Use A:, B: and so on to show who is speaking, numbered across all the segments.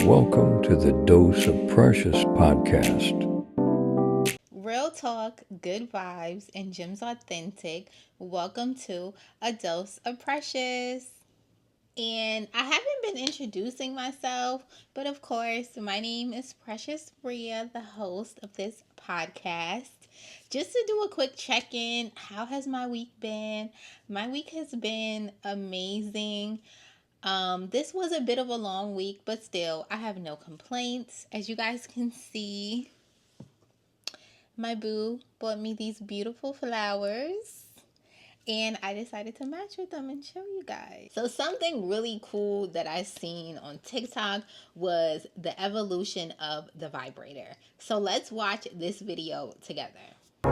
A: Welcome to the Dose of Precious podcast.
B: Real talk, good vibes, and gems authentic. Welcome to A Dose of Precious. And I haven't been introducing myself, but of course, my name is Precious Bria, the host of this podcast. Just to do a quick check in, how has my week been? My week has been amazing. This was a bit of a long week, but still, I have no complaints. As you guys can see, my boo bought me these beautiful flowers and I decided to match with them and show you guys. So something really cool that I seen on TikTok was the evolution of the vibrator. So let's watch this video together.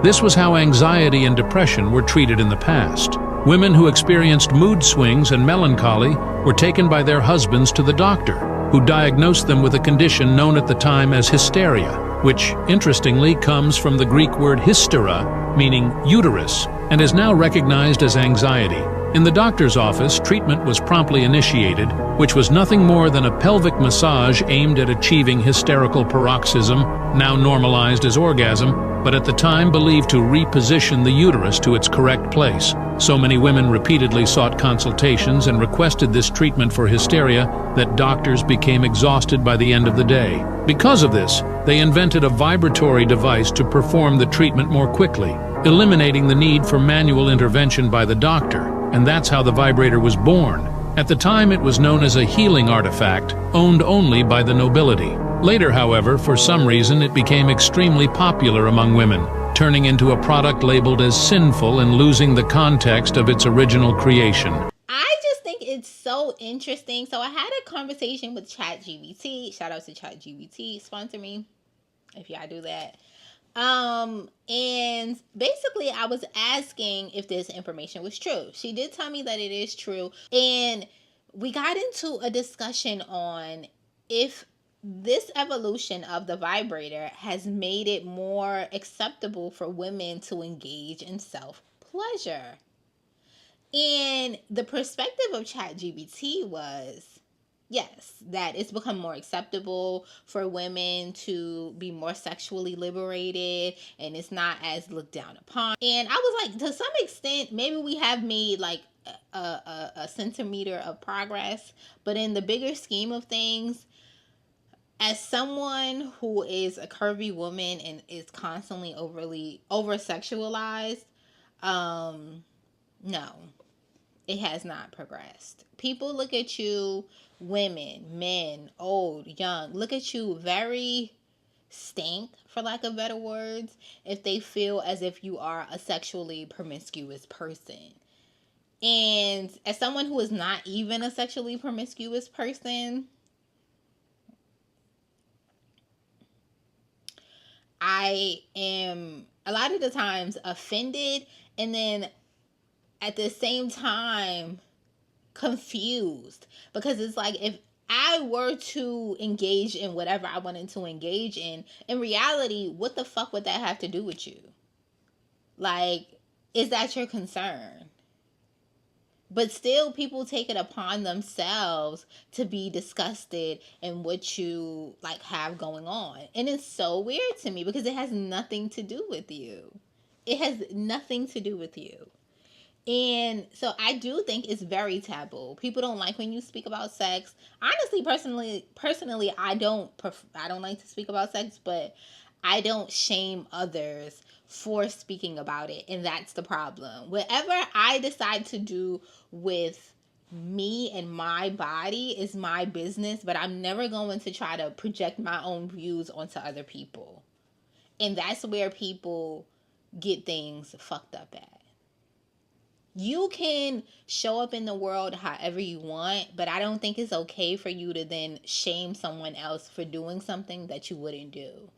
C: This was how anxiety and depression were treated in the past. Women who experienced mood swings and melancholy were taken by their husbands to the doctor, who diagnosed them with a condition known at the time as hysteria, which, interestingly, comes from the Greek word hystera, meaning uterus, and is now recognized as anxiety. In the doctor's office, treatment was promptly initiated, which was nothing more than a pelvic massage aimed at achieving hysterical paroxysm, now normalized as orgasm, but at the time believed to reposition the uterus to its correct place. So many women repeatedly sought consultations and requested this treatment for hysteria that doctors became exhausted by the end of the day. Because of this, they invented a vibratory device to perform the treatment more quickly, eliminating the need for manual intervention by the doctor, and that's how the vibrator was born. At the time, it was known as a healing artifact, owned only by the nobility. Later, however, for some reason, it became extremely popular among women, turning into a product labeled as sinful and losing the context of its original creation.
B: I just think it's so interesting. So I had a conversation with ChatGPT. Shout out to ChatGPT, sponsor me if y'all do that. And basically I was asking if this information was true. She did tell me that it is true. And we got into a discussion on if this evolution of the vibrator has made it more acceptable for women to engage in self-pleasure. And the perspective of ChatGPT was, yes, that it's become more acceptable for women to be more sexually liberated and it's not as looked down upon. And I was like, to some extent, maybe we have made like a centimeter of progress, but in the bigger scheme of things, as someone who is a curvy woman and is constantly overly over-sexualized, no, it has not progressed. People look at you, women, men, old, young, look at you very stank, for lack of better words, if they feel as if you are a sexually promiscuous person. And as someone who is not even a sexually promiscuous person, I am a lot of the times offended and then at the same time confused, because it's like if I were to engage in whatever I wanted to engage in reality, what the fuck would that have to do with you? Like, is that your concern? But still, people take it upon themselves to be disgusted in what you like have going on. And it's so weird to me because it has nothing to do with you. It has nothing to do with you. And so I do think it's very taboo. People don't like when you speak about sex. Honestly, personally, I don't like to speak about sex, but I don't shame others for speaking about it. And that's the problem. Whatever I decide to do with me and my body is my business, but I'm never going to try to project my own views onto other people. And that's where people get things fucked up at. You can show up in the world however you want, but I don't think it's okay for you to then shame someone else for doing something that you wouldn't do.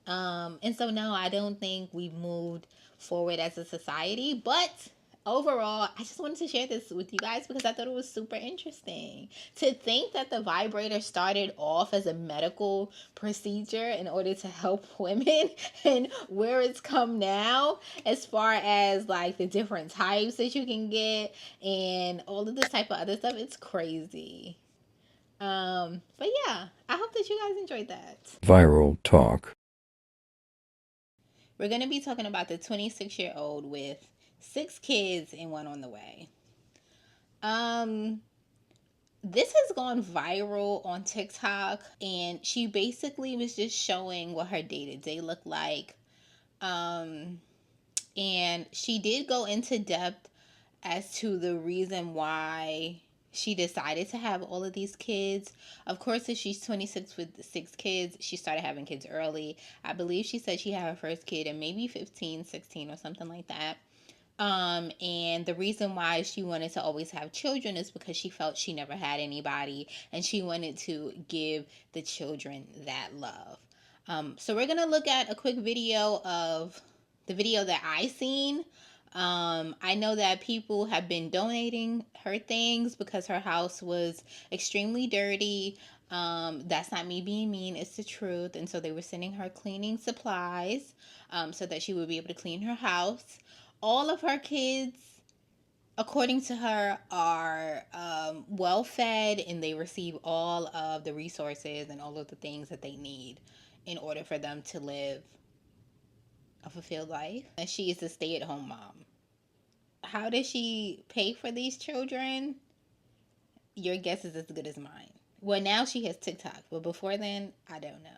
B: And so no, I don't think we've moved forward as a society, but overall, I just wanted to share this with you guys because I thought it was super interesting. To think that the vibrator started off as a medical procedure in order to help women, and where it's come now as far as like the different types that you can get and all of this type of other stuff, it's crazy. But yeah, I hope that you guys enjoyed that.
A: Viral talk.
B: We're going to be talking about the 26-year-old with 6 kids and one on the way. This has gone viral on TikTok, and she basically was just showing what her day-to-day looked like. And she did go into depth as to the reason why she decided to have all of these kids. Of course, if she's 26 with 6 kids, she started having kids early. I believe she said she had her first kid at maybe 15, 16 or something like that. And the reason why she wanted to always have children is because she felt she never had anybody and she wanted to give the children that love. So we're going to look at a quick video of the video that I seen. I know that people have been donating her things because her house was extremely dirty. That's not me being mean, it's the truth. And so they were sending her cleaning supplies so that she would be able to clean her house. All of her kids, according to her, are well fed and they receive all of the resources and all of the things that they need in order for them to live a fulfilled life. And she is a stay-at-home mom. How does she pay for these children? Your guess is as good as mine. Well, now she has TikTok, but before then, I don't know.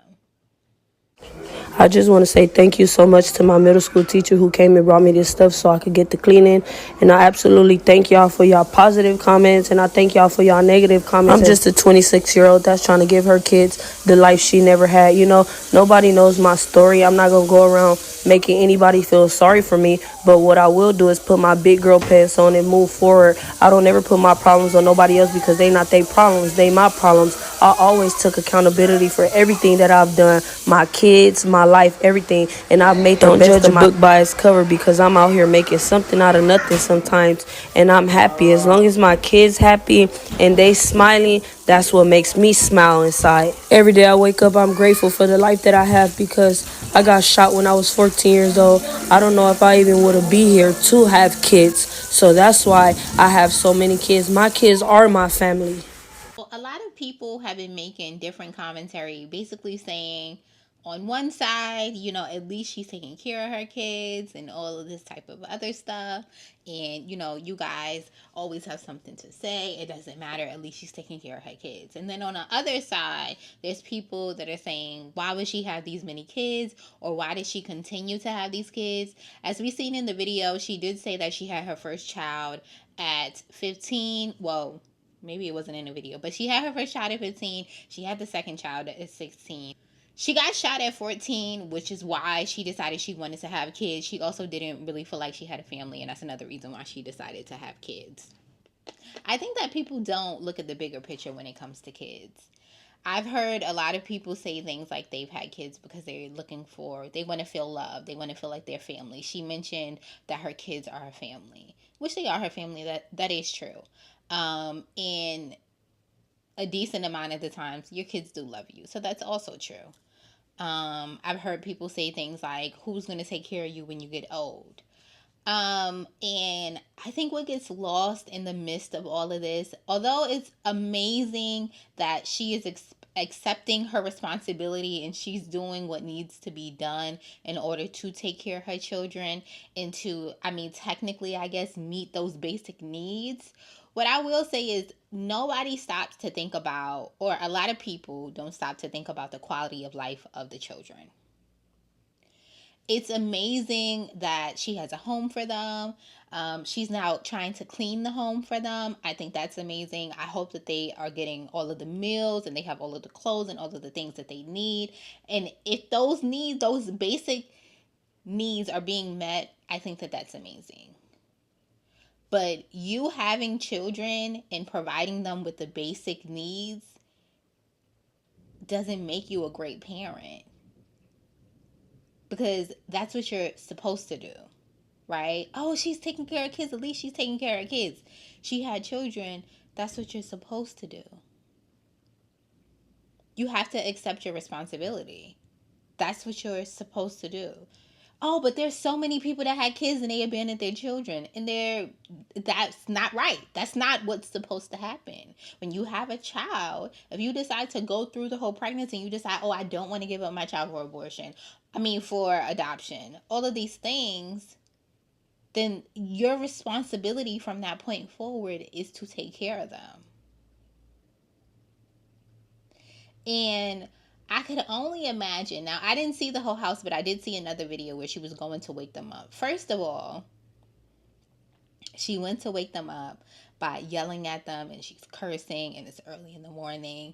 D: I just want to say thank you so much to my middle school teacher who came and brought me this stuff so I could get the cleaning. And I absolutely thank y'all for y'all positive comments, and I thank y'all for y'all negative comments. I'm just a 26-year-old that's trying to give her kids the life she never had. You know, nobody knows my story. I'm not going to go around making anybody feel sorry for me, but what I will do is put my big girl pants on and move forward. I don't ever put my problems on nobody else because they not their problems, they my problems. I always took accountability for everything that I've done, my kids, my life, everything, and I've made the best of my book by its cover because I'm out here making something out of nothing sometimes, and I'm happy. As long as my kids happy and they smiling, that's what makes me smile inside. Every day I wake up, I'm grateful for the life that I have because I got shot when I was 14 years old. I don't know if I even would have been here to have kids, so that's why I have so many kids. My kids are my family.
B: Well, a lot of people have been making different commentary, basically saying, on one side, you know, at least she's taking care of her kids and all of this type of other stuff. And, you know, you guys always have something to say. It doesn't matter. At least she's taking care of her kids. And then on the other side, there's people that are saying, why would she have these many kids? Or why did she continue to have these kids? As we've seen in the video, she did say that she had her first child at 15. Well, maybe it wasn't in the video, but she had her first child at 15. She had the second child at 16. She got shot at 14, which is why she decided she wanted to have kids. She also didn't really feel like she had a family, and that's another reason why she decided to have kids. I think that people don't look at the bigger picture when it comes to kids. I've heard a lot of people say things like they've had kids because they want to feel loved. They want to feel like they're family. She mentioned that her kids are her family, which they are her family. That is true. And a decent amount of the times, your kids do love you. So that's also true. I've heard people say things like, who's going to take care of you when you get old? And I think what gets lost in the midst of all of this, although it's amazing that she is accepting her responsibility and she's doing what needs to be done in order to take care of her children and to, I mean, technically, I guess, meet those basic needs. What I will say is nobody stops to think about, or a lot of people don't stop to think about the quality of life of the children. It's amazing that she has a home for them. She's now trying to clean the home for them. I think that's amazing. I hope that they are getting all of the meals and they have all of the clothes and all of the things that they need. And if those needs, those basic needs are being met, I think that that's amazing. But you having children and providing them with the basic needs doesn't make you a great parent. Because that's what you're supposed to do, right? Oh, she's taking care of kids. At least she's taking care of kids. She had children. That's what you're supposed to do. You have to accept your responsibility. That's what you're supposed to do. Oh, but there's so many people that had kids and they abandoned their children. And that's not right. That's not what's supposed to happen. When you have a child, if you decide to go through the whole pregnancy and you decide, oh, I don't want to give up my child for abortion, for adoption, all of these things, then your responsibility from that point forward is to take care of them. And I could only imagine. Now, I didn't see the whole house, but I did see another video where she was going to wake them up. First of all, she went to wake them up by yelling at them, and she's cursing, and it's early in the morning.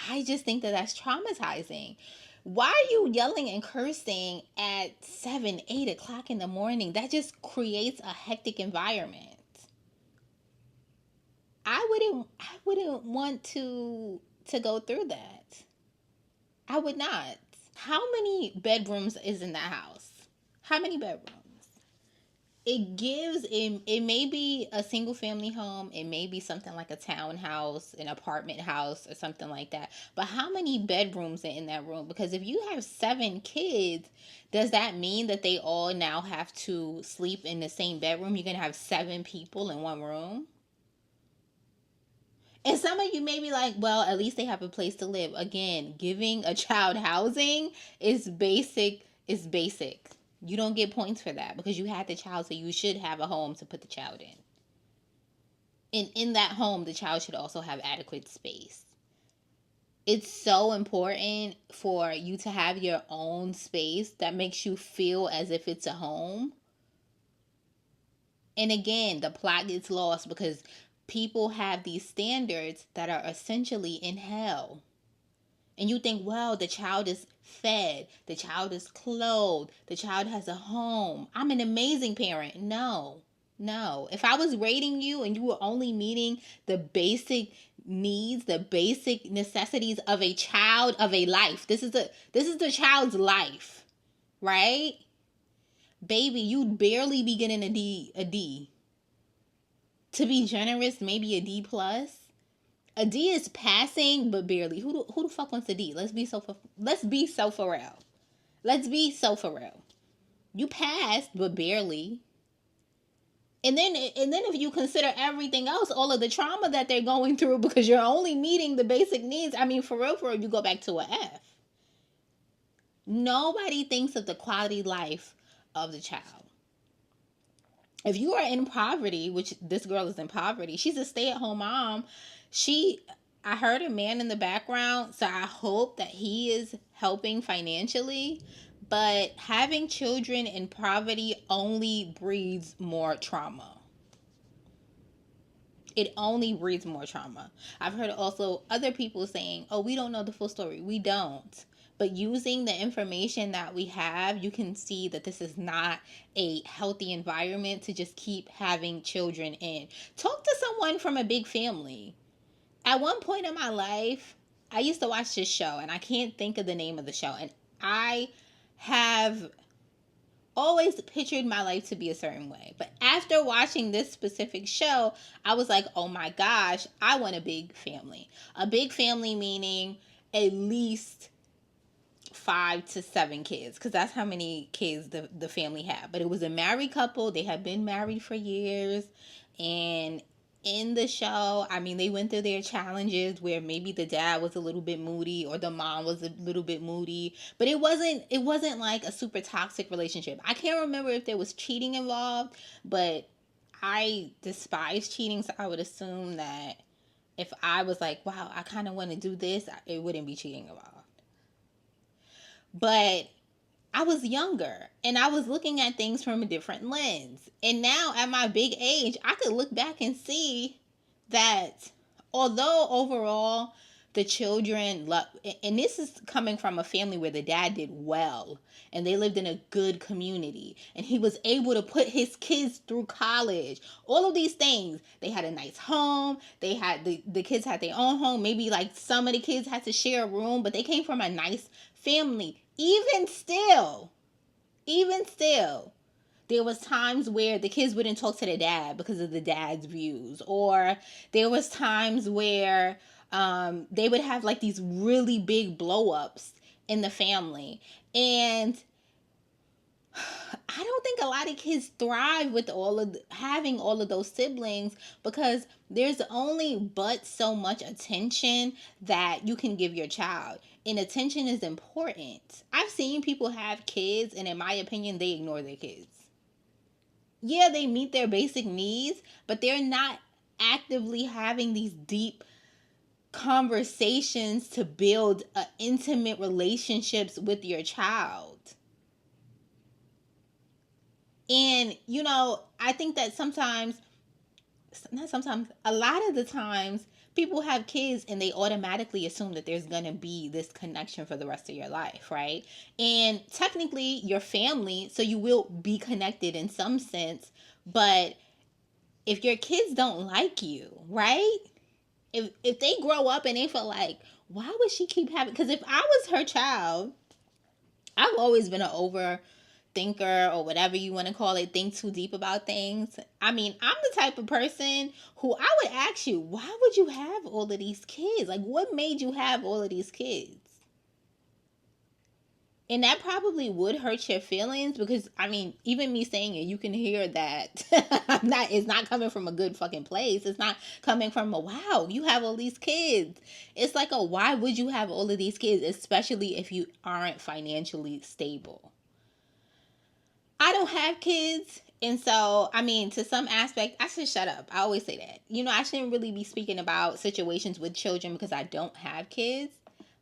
B: I just think that that's traumatizing. Why are you yelling and cursing at 7, 8 o'clock in the morning? That just creates a hectic environment. I wouldn't want to go through that. I would not. How many bedrooms is in that house? How many bedrooms? It may be a single family home. It may be something like a townhouse, an apartment house, or something like that. But how many bedrooms are in that room? Because if you have 7 kids, does that mean that they all now have to sleep in the same bedroom? You're going to have 7 people in one room? And some of you may be like, well, at least they have a place to live. Again, giving a child housing is basic. You don't get points for that because you had the child, so you should have a home to put the child in. And in that home, the child should also have adequate space. It's so important for you to have your own space that makes you feel as if it's a home. And again, the plot gets lost because people have these standards that are essentially in hell. And you think, well, the child is fed, the child is clothed, the child has a home. I'm an amazing parent. No. If I was rating you and you were only meeting the basic needs, the basic necessities of a child, of a life. This is the child's life, right? Baby, you'd barely be getting a D. To be generous, maybe a D+. A D is passing, but barely. Who the fuck wants a D? Let's be so for real. You passed, but barely. And then if you consider everything else, all of the trauma that they're going through because you're only meeting the basic needs, for real, you go back to a F. Nobody thinks of the quality life of the child. If you are in poverty, which this girl is in poverty, she's a stay-at-home mom. I heard a man in the background, so I hope that he is helping financially. But having children in poverty only breeds more trauma. It only breeds more trauma. I've heard also other people saying, oh, we don't know the full story. We don't. But using the information that we have, you can see that this is not a healthy environment to just keep having children in. Talk to someone from a big family. At one point in my life, I used to watch this show, and I can't think of the name of the show. And I have always pictured my life to be a certain way. But after watching this specific show, I was like, oh my gosh, I want a big family. A big family meaning at least 5 to 7 kids, because that's how many kids the family had. But it was a married couple. They had been married for years. And in the show, they went through their challenges where maybe the dad was a little bit moody or the mom was a little bit moody, but it wasn't like a super toxic relationship. I can't remember if there was cheating involved, but I despise cheating, so I would assume that if I was like, wow, I kind of want to do this, it wouldn't be cheating involved. But I was younger and I was looking at things from a different lens. And now at my big age, I could look back and see that although overall the children and this is coming from a family where the dad did well and they lived in a good community and he was able to put his kids through college, all of these things. They had a nice home. They had the kids had their own home. Maybe like some of the kids had to share a room, but they came from a nice family. Even still, there was times where the kids wouldn't talk to their dad because of the dad's views, or there was times where they would have like these really big blow-ups, in the family. And I don't think a lot of kids thrive with having all of those siblings, because there's only but so much attention that you can give your child. And attention is important. I've seen people have kids, and in my opinion, they ignore their kids. Yeah, they meet their basic needs, but they're not actively having these deep conversations to build intimate relationships with your child. And, I think that a lot of the times, people have kids and they automatically assume that there's going to be this connection for the rest of your life, right? And technically, you're family, so you will be connected in some sense. But if your kids don't like you, right? If they grow up and they feel like, why would she keep having... Because if I was her child, I've always been an overthinker, or whatever you want to call it, think too deep about things. I mean, I'm the type of person who I would ask you, why would you have all of these kids? Like, what made you have all of these kids? And that probably would hurt your feelings, because, I mean, even me saying it, you can hear that it's not coming from a good fucking place. It's not coming from a, wow, you have all these kids. It's like a, why would you have all of these kids, especially if you aren't financially stable? I don't have kids. And so, I mean, to some aspect, I should shut up. I always say that. I shouldn't really be speaking about situations with children because I don't have kids.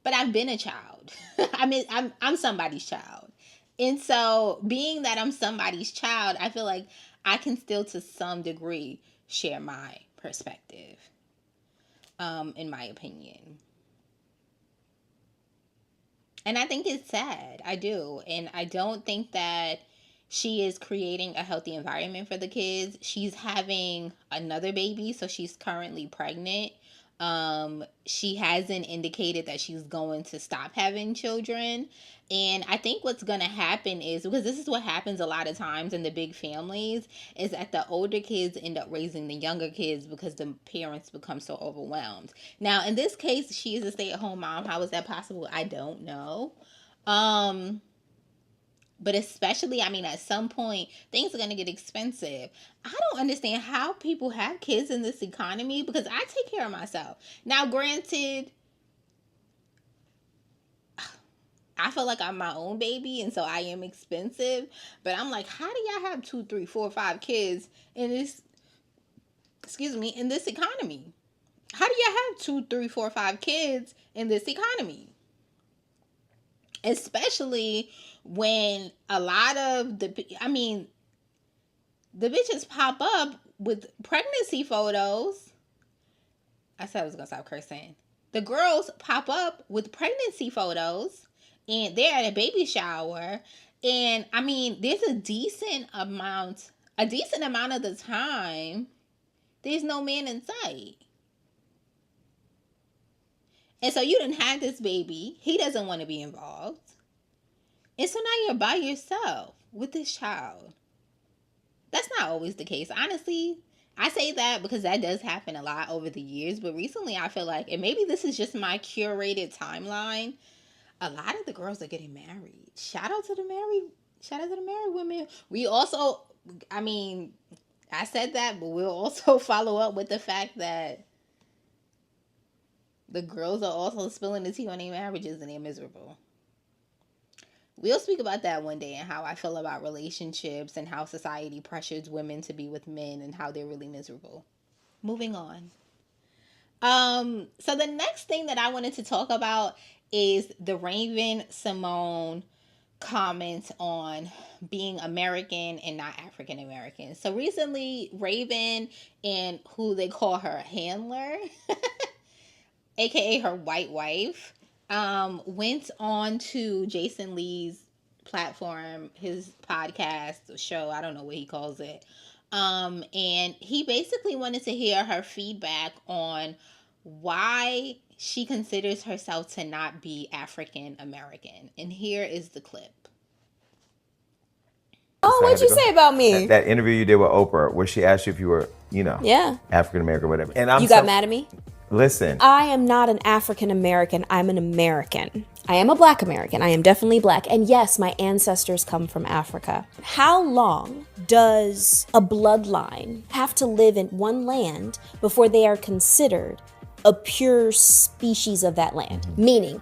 B: But I've been a child. I mean, I'm somebody's child. And so, being that I'm somebody's child, I feel like I can still, to some degree, share my perspective, in my opinion. And I think it's sad. I do. And I don't think that she is creating a healthy environment for the kids. She's having another baby, so she's currently pregnant. She hasn't indicated that she's going to stop having children. And I think what's going to happen is, because this is what happens a lot of times in the big families, is that the older kids end up raising the younger kids because the parents become so overwhelmed. Now, in this case, she is a stay-at-home mom. How is that possible? I don't know. But especially, I mean, at some point, things are going to get expensive. I don't understand how people have kids in this economy, because I take care of myself. Now, granted, I feel like I'm my own baby, and so I am expensive. But I'm like, how do y'all have 2, 3, 4, 5 kids in this, in this economy? How do y'all have 2, 3, 4, 5 kids in this economy? Especially when a lot of the bitches pop up with pregnancy photos. I said I was going to stop cursing. The girls pop up with pregnancy photos, and they're at a baby shower. And I mean, there's a decent amount of the time, there's no man in sight. And so you didn't have this baby. He doesn't want to be involved. And so now you're by yourself with this child. That's not always the case. Honestly, I say that because that does happen a lot over the years. But recently I feel like, and maybe this is just my curated timeline, a lot of the girls are getting married. Shout out to the married women. We also, I mean, I said that, but we'll also follow up with the fact that the girls are also spilling the tea on their marriages and they're miserable. We'll speak about that one day, and how I feel about relationships and how society pressures women to be with men and how they're really miserable. Moving on. So the next thing that I wanted to talk about is the Raven Symone comment on being American and not African American. So recently, Raven and who they call her handler, aka her white wife, went on to Jason Lee's platform, his podcast show, I don't know what he calls it. And he basically wanted to hear her feedback on why she considers herself to not be African American. And here is the clip.
E: Oh, what'd you say about me?
F: That interview you did with Oprah, where she asked you if you were,
E: Yeah.
F: African American or whatever. And
E: you got mad at me?
F: Listen.
E: I am not an African American. I'm an American. I am a Black American. I am definitely Black. And yes, my ancestors come from Africa. How long does a bloodline have to live in one land before they are considered a pure species of that land? Meaning,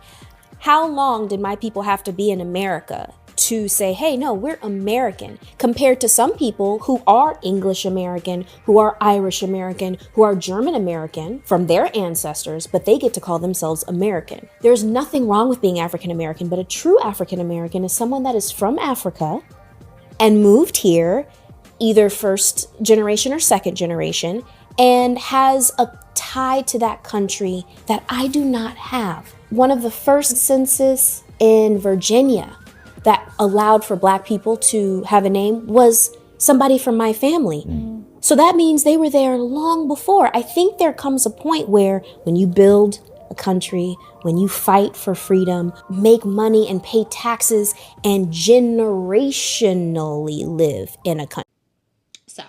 E: how long did my people have to be in America to say, hey, no, we're American, compared to some people who are English American, who are Irish American, who are German American from their ancestors, but they get to call themselves American. There's nothing wrong with being African American, but a true African American is someone that is from Africa and moved here, either first generation or second generation, and has a tie to that country that I do not have. One of the first census in Virginia that allowed for Black people to have a name was somebody from my family. So that means they were there long before. I think there comes a point where when you build a country, when you fight for freedom, make money and pay taxes and generationally live in a country.
B: So,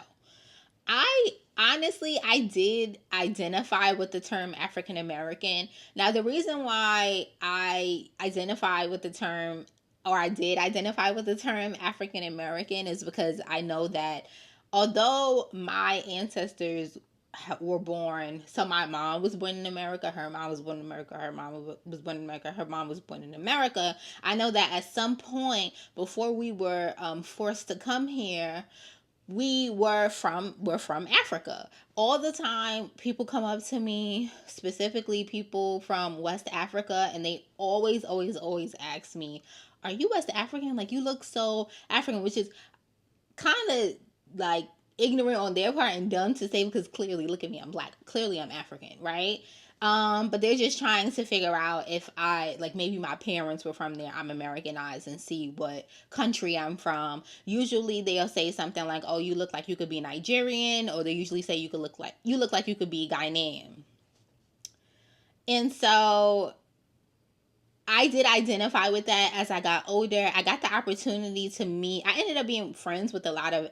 B: I did identify with the term African American. Now, the reason why I identify with the term, or I did identify with the term African American, is because I know that although my ancestors were born, so my mom was born in America, her mom was born in America, her mom was born in America, her mom was born in America, I know that at some point before we were forced to come here, we're from Africa. All the time people come up to me, specifically people from West Africa, and they always ask me, are you West African? Like, you look so African, which is kind of like ignorant on their part and dumb to say, because clearly, look at me, I'm Black. Clearly I'm African, right? But they're just trying to figure out if maybe my parents were from there, I'm Americanized, and see what country I'm from. Usually they'll say something like, oh, you look like you could be Nigerian, or they usually say you look like you could be Ghanaian. And so I did identify with that as I got older. I got the opportunity to meet, I ended up being friends with a lot of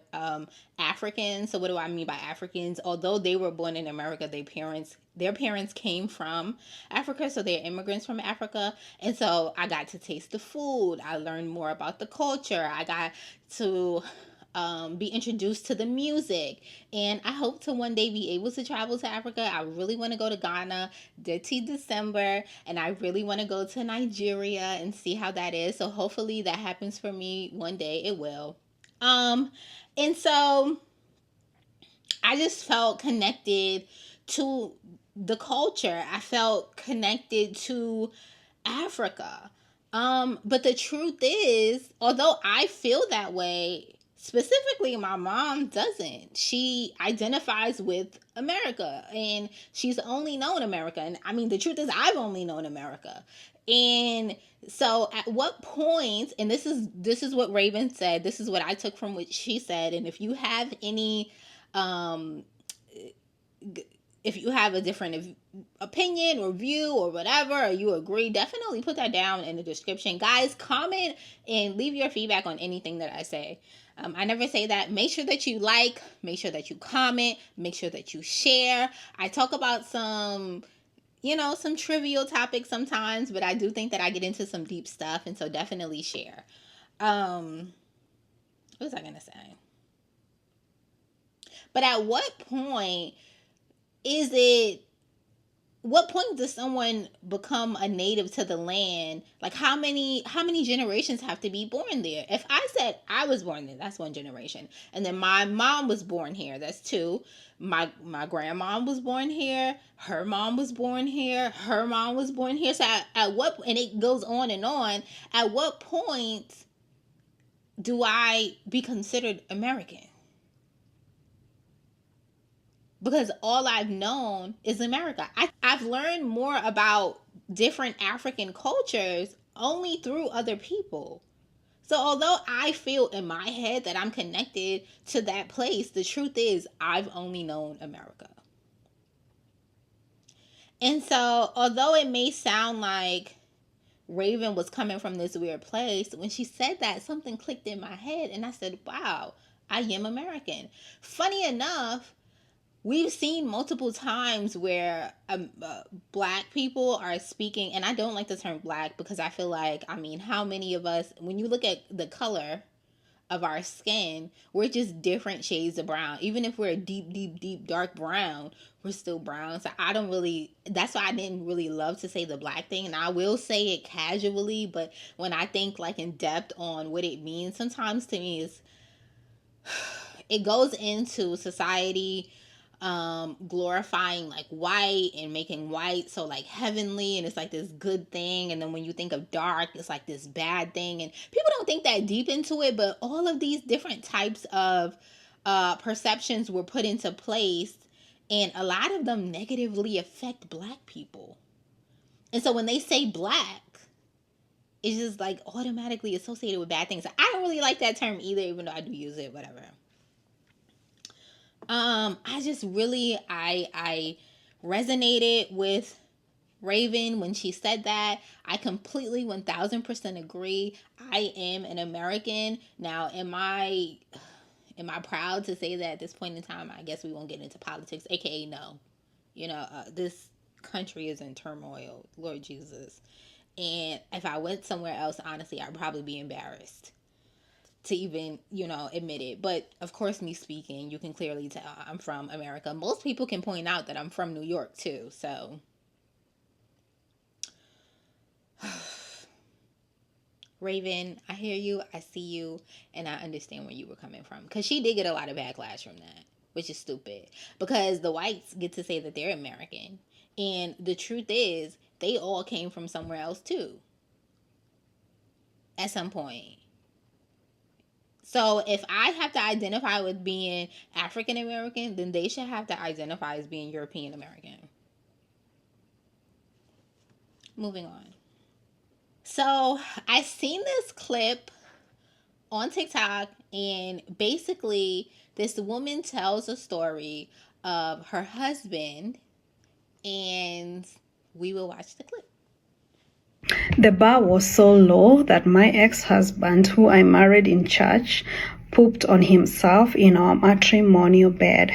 B: Africans. So what do I mean by Africans? Although they were born in America, their parents came from Africa, so they're immigrants from Africa. And so I got to taste the food. I learned more about the culture. I got to be introduced to the music, and I hope to one day be able to travel to Africa. I really want to go to Ghana, Dirty December, and I really want to go to Nigeria and see how that is. So hopefully that happens for me one day. It will. And so I just felt connected to the culture. I felt connected to Africa. But the truth is, although I feel that way, specifically, my mom doesn't. She identifies with America, and she's only known America. And I mean, the truth is, I've only known America. And so at what point, and this is what Raven said, this is what I took from what she said, and if you have any, if you have a different opinion or view or whatever, or you agree, definitely put that down in the description. Guys, comment and leave your feedback on anything that I say. I never say that. Make sure that you like, make sure that you comment, make sure that you share. I talk about some trivial topics sometimes, but I do think that I get into some deep stuff, and so definitely share. What was I going to say? But at what point does someone become a native to the land? Like, how many generations have to be born there? If I said I was born there, that's one generation. And then my mom was born here, that's two. My grandma was born here. Her mom was born here. Her mom was born here. So and it goes on and on. At what point do I be considered American? Because all I've known is America. I've learned more about different African cultures only through other people. So although I feel in my head that I'm connected to that place, the truth is I've only known America. And so although it may sound like Raven was coming from this weird place, when she said that, something clicked in my head, and I said, wow, I am American. Funny enough, we've seen multiple times where black people are speaking, and I don't like the term black because I feel like, I mean, how many of us, when you look at the color of our skin, we're just different shades of brown. Even if we're a deep dark brown, we're still brown. So I don't really, that's why I didn't really love to say the black thing. And I will say it casually, but when I think like in depth on what it means, sometimes to me is, it goes into society glorifying like white and making white so like heavenly, and it's like this good thing, and then when you think of dark, it's like this bad thing, and people don't think that deep into it, but all of these different types of perceptions were put into place, and a lot of them negatively affect black people. And so when they say black, it's just like automatically associated with bad things. I don't really like that term either, even though I do use it, whatever. I just really, I resonated with Raven when she said that. I completely 1000% agree. I am an American. Now, am I proud to say that at this point in time? I guess we won't get into politics, aka no. You know, this country is in turmoil, Lord Jesus. And if I went somewhere else, honestly, I'd probably be embarrassed to even, admit it. But of course, me speaking, you can clearly tell I'm from America. Most people can point out that I'm from New York too. So Raven, I hear you, I see you, and I understand where you were coming from, because she did get a lot of backlash from that, which is stupid, because the whites get to say that they're American, and the truth is they all came from somewhere else too at some point. So if I have to identify with being African American, then they should have to identify as being European American. Moving on. So I seen this clip on TikTok, and basically this woman tells a story of her husband, and we will watch the clip.
F: The bar was so low that my ex-husband, who I married in church, pooped on himself in our matrimonial bed.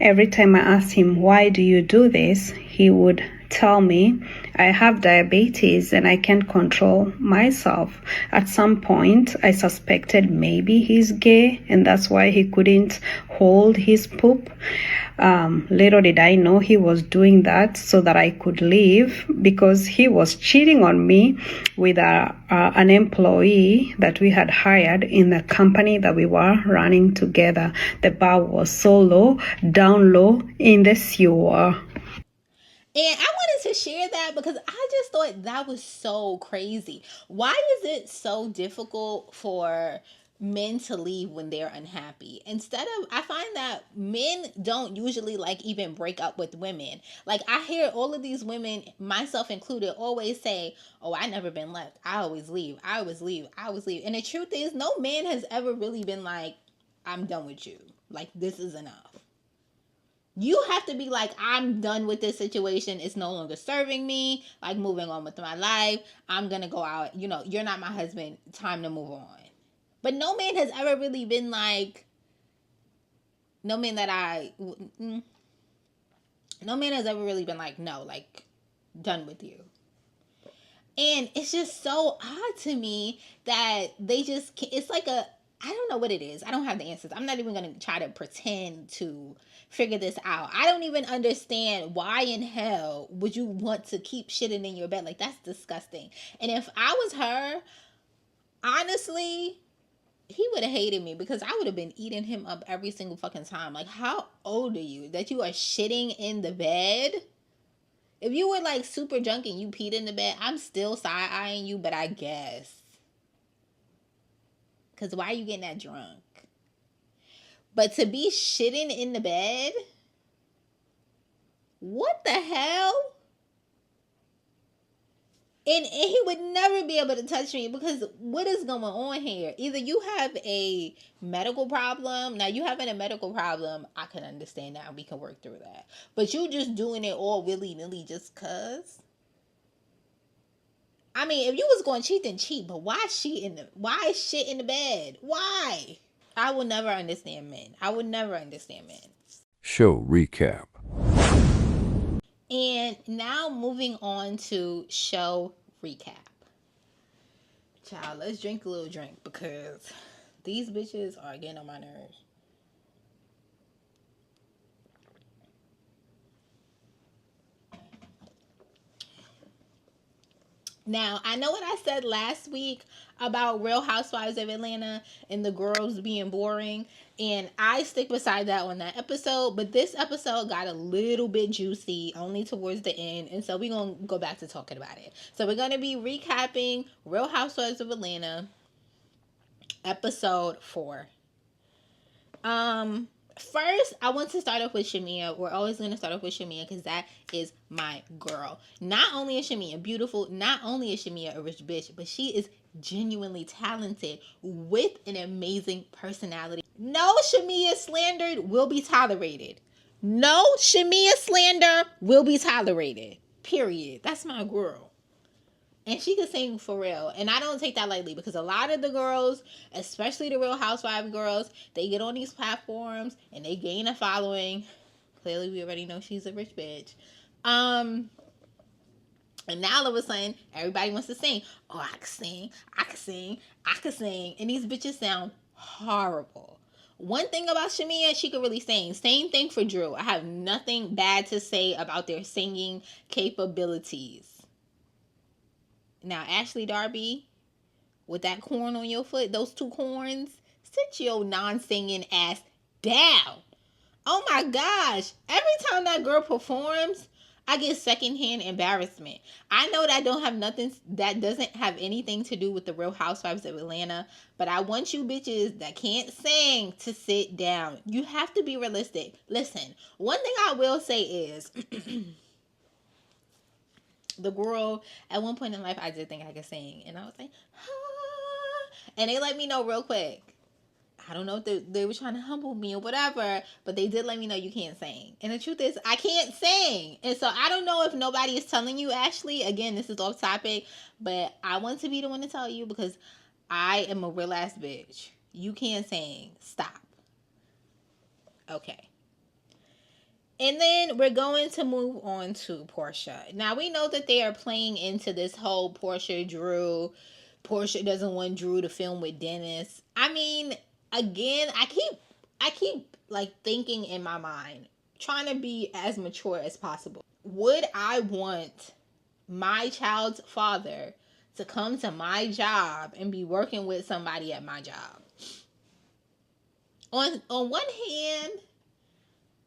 F: Every time I asked him, "Why do you do this?" he would tell me, "I have diabetes and I can't control myself." At some point, I suspected maybe he's gay and that's why he couldn't hold his poop. Little did I know he was doing that so that I could leave, because he was cheating on me with an employee that we had hired in the company that we were running together. The bar was so low, down low in the sewer.
B: And I wanted to share that because I just thought that was so crazy. Why is it so difficult for men to leave when they're unhappy? I find that men don't usually like even break up with women. Like, I hear all of these women, myself included, always say, "Oh, I never been left. I always leave. I always leave. I always leave." And the truth is, no man has ever really been like, "I'm done with you. Like, this is enough." You have to be like, "I'm done with this situation. It's no longer serving me. Like, moving on with my life. I'm going to go out. You're not my husband. Time to move on." But no man has ever really been like, no man has ever really been like, "No, like, done with you." And it's just so odd to me that they just, it's like I don't know what it is. I don't have the answers. I'm not even going to try to pretend to figure this out. I don't even understand why in hell would you want to keep shitting in your bed. Like, that's disgusting. And if I was her, honestly, he would have hated me, because I would have been eating him up every single fucking time. Like, how old are you that you are shitting in the bed? If you were like super drunk and you peed in the bed, I'm still side-eyeing you, but I guess. Because why are you getting that drunk? But to be shitting in the bed? What the hell? And he would never be able to touch me, because what is going on here? Either you have a medical problem. Now, you having a medical problem, I can understand that. We can work through that. But you just doing it all willy-nilly just cuz? I mean, if you was going to cheat, then cheat. But why shit in the bed? Why? I will never understand men. I would never understand men.
A: Show recap.
B: And now moving on to show recap. Child, let's drink a little drink because these bitches are getting on my nerves. Now, I know what I said last week about Real Housewives of Atlanta and the girls being boring, and I stick beside that on that episode, but this episode got a little bit juicy only towards the end, and so we're going to go back to talking about it. So we're going to be recapping Real Housewives of Atlanta, episode 4. First, I want to start off with Shamia. We're always going to start off with Shamia because that is my girl. Not only is Shamia beautiful, not only is Shamia a rich bitch, but she is genuinely talented with an amazing personality. No Shamia slandered will be tolerated. No Shamia slander will be tolerated. Period. That's my girl. And she can sing for real. And I don't take that lightly because a lot of the girls, especially the Real Housewives girls, they get on these platforms and they gain a following. Clearly, we already know she's a rich bitch. And now all of a sudden, everybody wants to sing. Oh, I can sing. I can sing. I can sing. And these bitches sound horrible. One thing about Shamia, she could really sing. Same thing for Drew. I have nothing bad to say about their singing capabilities. Now, Ashley Darby, with that corn on your foot, those 2 corns, sit your non-singing ass down. Oh my gosh. Every time that girl performs, I get secondhand embarrassment. I know that doesn't have anything to do with the Real Housewives of Atlanta, but I want you bitches that can't sing to sit down. You have to be realistic. Listen, one thing I will say is... the girl, at one point in life, I did think I could sing. And I was like, ah. And they let me know real quick. I don't know if they were trying to humble me or whatever, but they did let me know you can't sing. And the truth is, I can't sing. And so I don't know if nobody is telling you, Ashley. Again, this is off topic, but I want to be the one to tell you because I am a real ass bitch. You can't sing. Stop. Okay. And then we're going to move on to Portia. Now, we know that they are playing into this whole Portia doesn't want Drew to film with Dennis. I mean, again, I keep like thinking in my mind, trying to be as mature as possible. Would I want my child's father to come to my job and be working with somebody at my job? On one hand,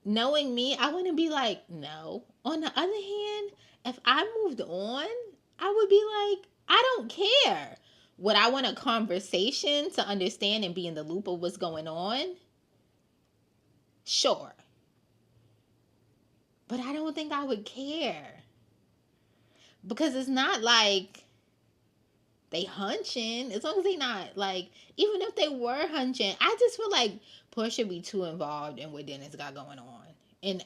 B: knowing me, I wouldn't be like, no. On the other hand, if I moved on, I would be like, I don't care. Would I want a conversation to understand and be in the loop of what's going on? Sure. But I don't think I would care. Because it's not like they hunching. As long as they not like, even if they were hunching, I just feel like Portia be too involved in what Dennis got going on. And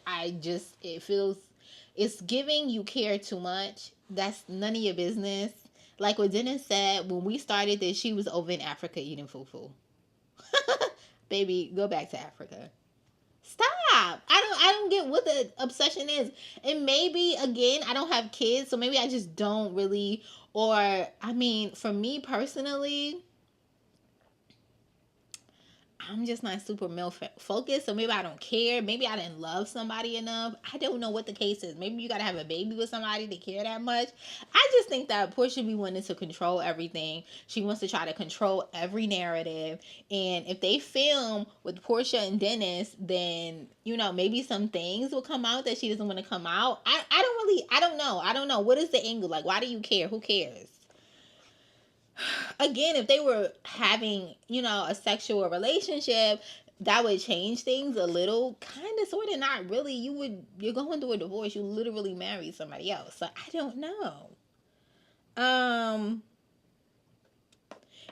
B: it's giving you care too much. That's none of your business. Like what Dennis said, when we started this, she was over in Africa eating fufu. Baby, go back to Africa. Stop. I don't get what the obsession is. And maybe, again, I don't have kids, so maybe I just don't really, or, I mean, for me personally, I'm just not super male focused, so maybe I don't care. Maybe I didn't love somebody enough. I don't know what the case is. Maybe you gotta have a baby with somebody to care that much. I just think that Portia be wanting to control everything. She wants to try to control every narrative. And if they film with Portia and Dennis, then, you know, maybe some things will come out that she doesn't want to come out. I don't know. What is the angle? Like, why do you care? Who cares? Again, if they were having, you know, a sexual relationship, that would change things a little, kind of, sort of, not really. You're going through a divorce. You literally married somebody else. So I don't know. And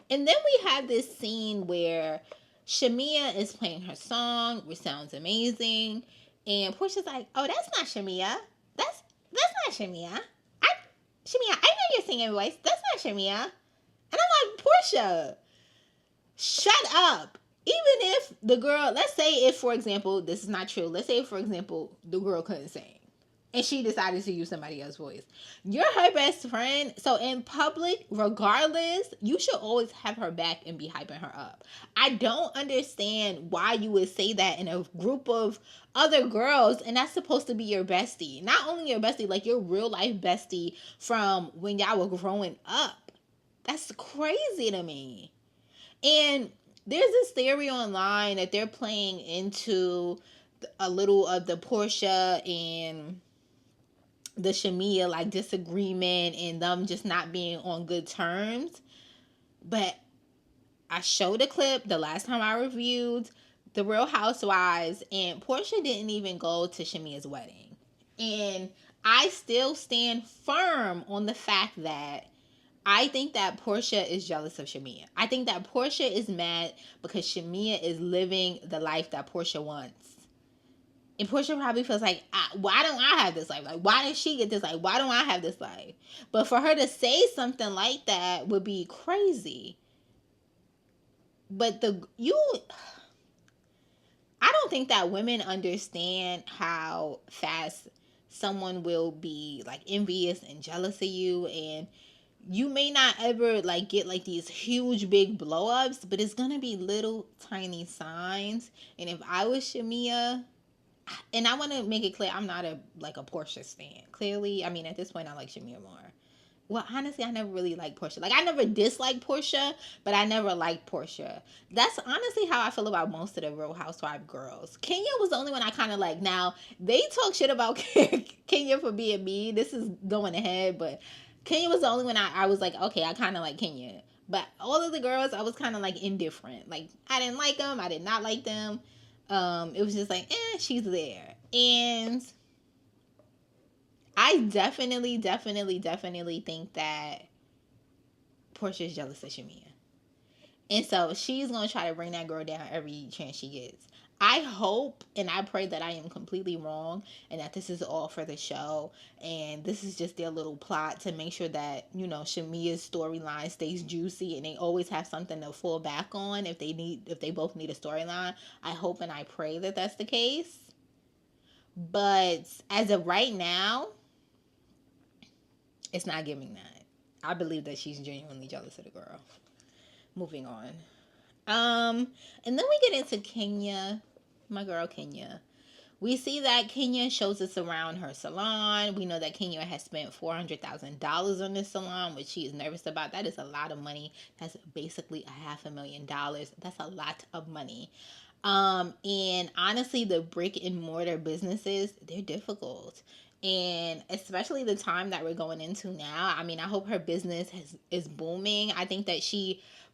B: then we have this scene where Shamia is playing her song, which sounds amazing. And Portia's like, oh, that's not Shamia. That's not Shamia. Shamia, I know your singing voice. That's not Shamia. And I'm like, Portia, shut up. even if the girl, let's say if, for example, this is not true. Let's say, for example, the girl couldn't sing and she decided to use somebody else's voice. You're her best friend. So in public, regardless, you should always have her back and be hyping her up. I don't understand why you would say that in a group of other girls, and that's supposed to be your bestie. Not only your bestie, like your real life bestie from when y'all were growing up. That's crazy to me. And there's this theory online that they're playing into a little of the Portia and the Shamia like disagreement and them just not being on good terms. But I showed a clip the last time I reviewed The Real Housewives, and Portia didn't even go to Shamia's wedding. And I still stand firm on the fact that I think that Portia is jealous of Shamia. I think that Portia is mad because Shamia is living the life that Portia wants. And Portia probably feels like, why don't I have this life? Like, why did she get this life? Why don't I have this life? But for her to say something like that would be crazy. But I don't think that women understand how fast someone will be like envious and jealous of you, and you may not ever like get like these huge big blow ups, but it's gonna be little tiny signs. And if I was Shamia, and I want to make it clear, I'm not a Portia stan. Clearly, I mean, at this point, I like Shamia more. Well, honestly, I never really liked Portia. Like, I never disliked Portia, but I never liked Portia. That's honestly how I feel about most of the Real Housewives girls. Kenya was the only one I kind of like. Now, they talk shit about Kenya for being mean. This is going ahead, but Kenya was the only one I was like, okay, I kind of like Kenya. But all of the girls, I was kind of like indifferent. Like, I didn't like them. I did not like them. It was just like, she's there. And I definitely think that Portia's jealous of Shamia. And so she's going to try to bring that girl down every chance she gets. I hope and I pray that I am completely wrong and that this is all for the show and this is just their little plot to make sure that, you know, Shamia's storyline stays juicy and they always have something to fall back on if they both need a storyline. I hope and I pray that that's the case. But as of right now, it's not giving that. I believe that she's genuinely jealous of the girl. Moving on. And then we get into Kenya, my girl Kenya. We see that Kenya shows us around her salon. We know that Kenya has spent $400,000 on this salon, which she is nervous about. That is a lot of money. That's basically $500,000. That's a lot of money. And honestly, the brick and mortar businesses, they're difficult. And especially the time that we're going into now, I mean, I hope her business is booming. I think that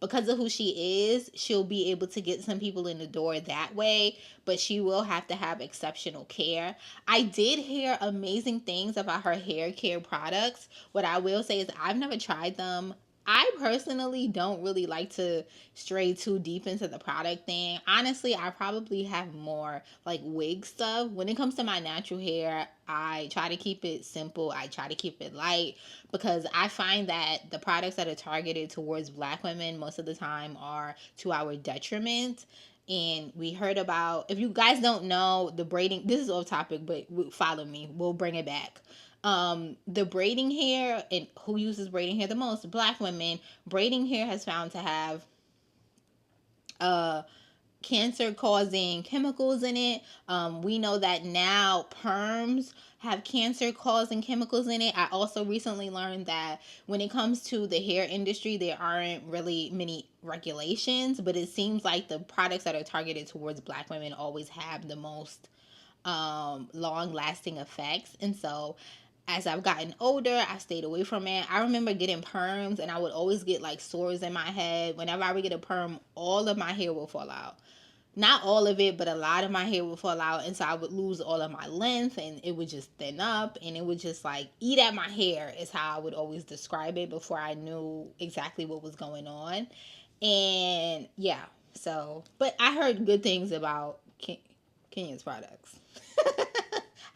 B: because of who she is, she'll be able to get some people in the door that way, but she will have to have exceptional care. I did hear amazing things about her hair care products. What I will say is I've never tried them. I personally don't really like to stray too deep into the product thing. Honestly, I probably have more like wig stuff. When it comes to my natural hair, I try to keep it simple. I try to keep it light because I find that the products that are targeted towards Black women most of the time are to our detriment. And we heard about, if you guys don't know, the braiding, this is off topic, but follow me, we'll bring it back. The braiding hair, and who uses braiding hair the most? Black women. Braiding hair has found to have cancer-causing chemicals in it. We know that now perms have cancer-causing chemicals in it. I also recently learned that when it comes to the hair industry, there aren't really many regulations, but it seems like the products that are targeted towards Black women always have the most long-lasting effects. And so as I've gotten older, I stayed away from it. I remember getting perms and I would always get like sores in my head. Whenever I would get a perm, all of my hair will fall out. Not all of it, but a lot of my hair would fall out. And so I would lose all of my length and it would just thin up and it would just like eat at my hair is how I would always describe it before I knew exactly what was going on. And yeah, so, but I heard good things about Kenya's products.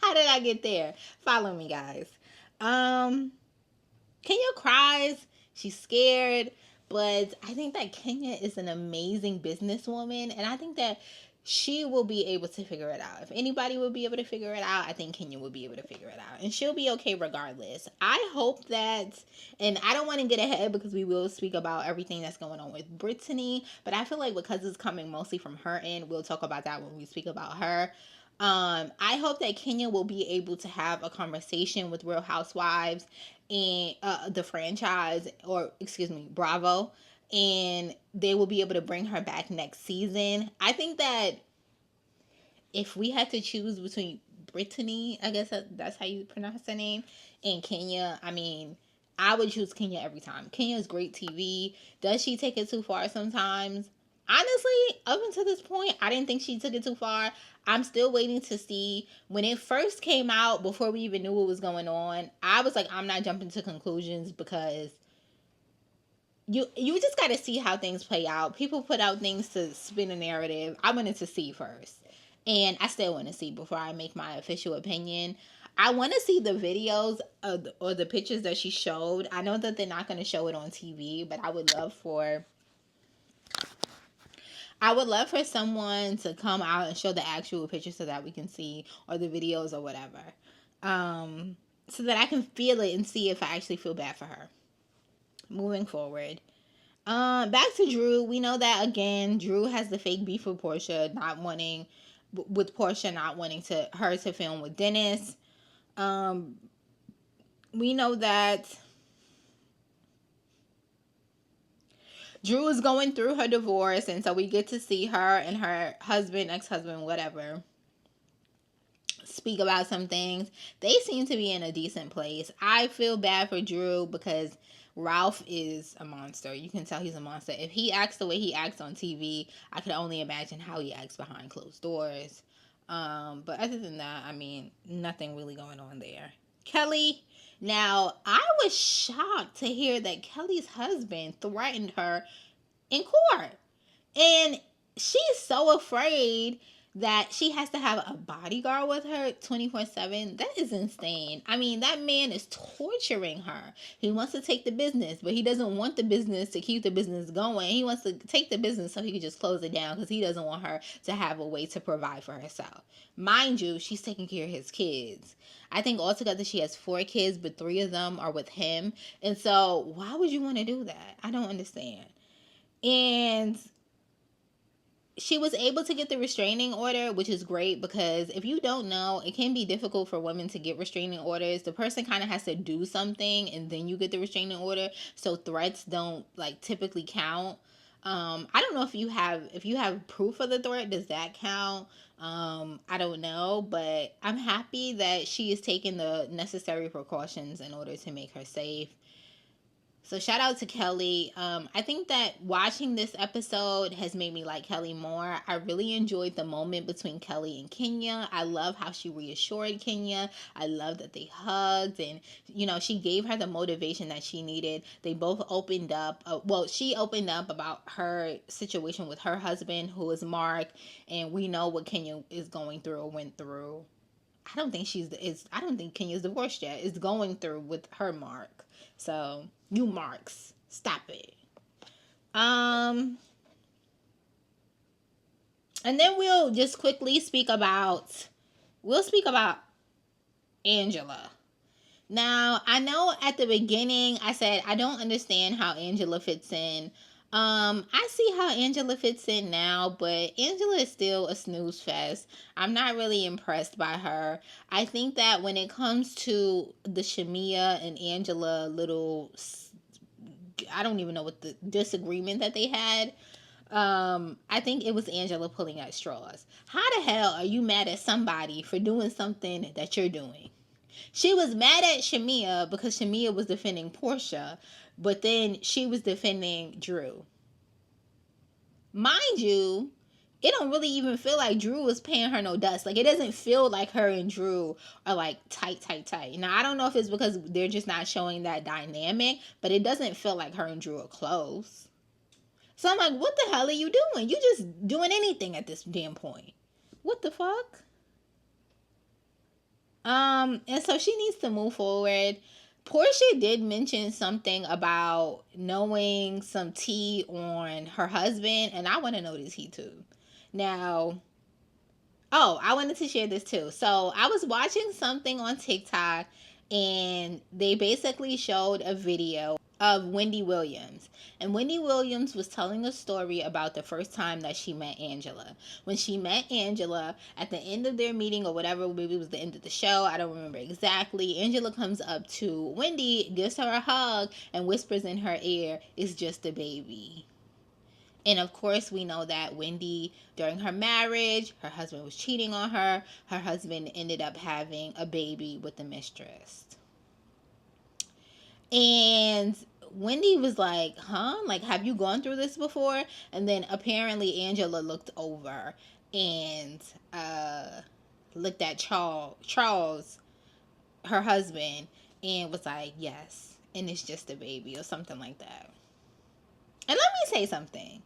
B: How did I get there? Follow me, guys. Kenya cries. She's scared. But I think that Kenya is an amazing businesswoman, and I think that she will be able to figure it out. If anybody will be able to figure it out, I think Kenya will be able to figure it out. And she'll be okay regardless. I hope that, and I don't want to get ahead because we will speak about everything that's going on with Brittany, but I feel like because it's coming mostly from her end, we'll talk about that when we speak about her. I hope that Kenya will be able to have a conversation with Real Housewives and the franchise, or excuse me, Bravo, and they will be able to bring her back next season. I think that if we had to choose between Brittany, I guess that's how you pronounce her name, and Kenya, I mean, I would choose Kenya every time. Kenya is great TV. Does she take it too far sometimes? Honestly, up until this point, I didn't think she took it too far. I'm still waiting to see. When it first came out, before we even knew what was going on, I was like, I'm not jumping to conclusions because you just got to see how things play out. People put out things to spin a narrative. I wanted to see first. And I still want to see before I make my official opinion. I want to see the videos or the pictures that she showed. I know that they're not going to show it on TV, but I would love for someone to come out and show the actual pictures so that we can see, or the videos or whatever. So that I can feel it and see if I actually feel bad for her. Moving forward. Back to Drew. We know that, again, Drew has the fake beef with Portia, not wanting her to film with Dennis. We know that Drew is going through her divorce, and so we get to see her and her husband, ex-husband, whatever, speak about some things. They seem to be in a decent place. I feel bad for Drew because Ralph is a monster. You can tell he's a monster. If he acts the way he acts on TV, I can only imagine how he acts behind closed doors. But other than that, I mean, nothing really going on there. Kelly. Now, I was shocked to hear that Kelly's husband threatened her in court. And she's so afraid that she has to have a bodyguard with her 24/7. That is insane. I mean, that man is torturing her. He wants to take the business, but he doesn't want the business to keep the business going. He wants to take the business so he can just close it down because he doesn't want her to have a way to provide for herself. Mind you, she's taking care of his kids. I think altogether she has 4 kids, but 3 of them are with him. And so why would you want to do that? I don't understand. And she was able to get the restraining order, which is great because if you don't know, it can be difficult for women to get restraining orders. The person kind of has to do something and then you get the restraining order. So threats don't typically count. I don't know if you have proof of the threat, does that count? I don't know, but I'm happy that she is taking the necessary precautions in order to make her safe. So shout out to Kelly. I think that watching this episode has made me like Kelly more. I really enjoyed the moment between Kelly and Kenya. I love how she reassured Kenya. I love that they hugged and, she gave her the motivation that she needed. They both opened up. She opened up about her situation with her husband, who is Mark, and we know what Kenya is going through or went through. I don't think Kenya's divorced yet. It's going through with her Mark. So, you Marks, stop it. And then we'll just quickly speak about Angela. Now, I know at the beginning I said I don't understand how Angela fits in. I see how Angela fits in now, but Angela is still a snooze fest. I'm not really impressed by her. I think that when it comes to the Shamia and Angela little, I don't even know what the disagreement that they had, I think it was Angela pulling at straws. How the hell are you mad at somebody for doing something that you're doing? She was mad at Shamia because Shamia was defending Portia, but then she was defending Drew. Mind you, it don't really even feel like Drew was paying her no dust. It doesn't feel like her and Drew are tight. Now, I don't know if it's because they're just not showing that dynamic, but it doesn't feel like her and Drew are close. So I'm like, what the hell are you doing? You just doing anything at this damn point. What the fuck? And so she needs to move forward. Portia did mention something about knowing some tea on her husband, and I want to know this tea too. Now, I wanted to share this too. So I was watching something on TikTok, and they basically showed a video of Wendy Williams. And Wendy Williams was telling a story about the first time that she met Angela. When she met Angela, at the end of their meeting or whatever, maybe it was the end of the show, I don't remember exactly, Angela comes up to Wendy, gives her a hug, and whispers in her ear, "It's just a baby." And of course, we know that Wendy, during her marriage, her husband was cheating on her. Her husband ended up having a baby with the mistress. And Wendy was like, like, have you gone through this before? And then apparently Angela looked over and looked at Charles, her husband, and was like, yes, and it's just a baby or something like that. And let me say something.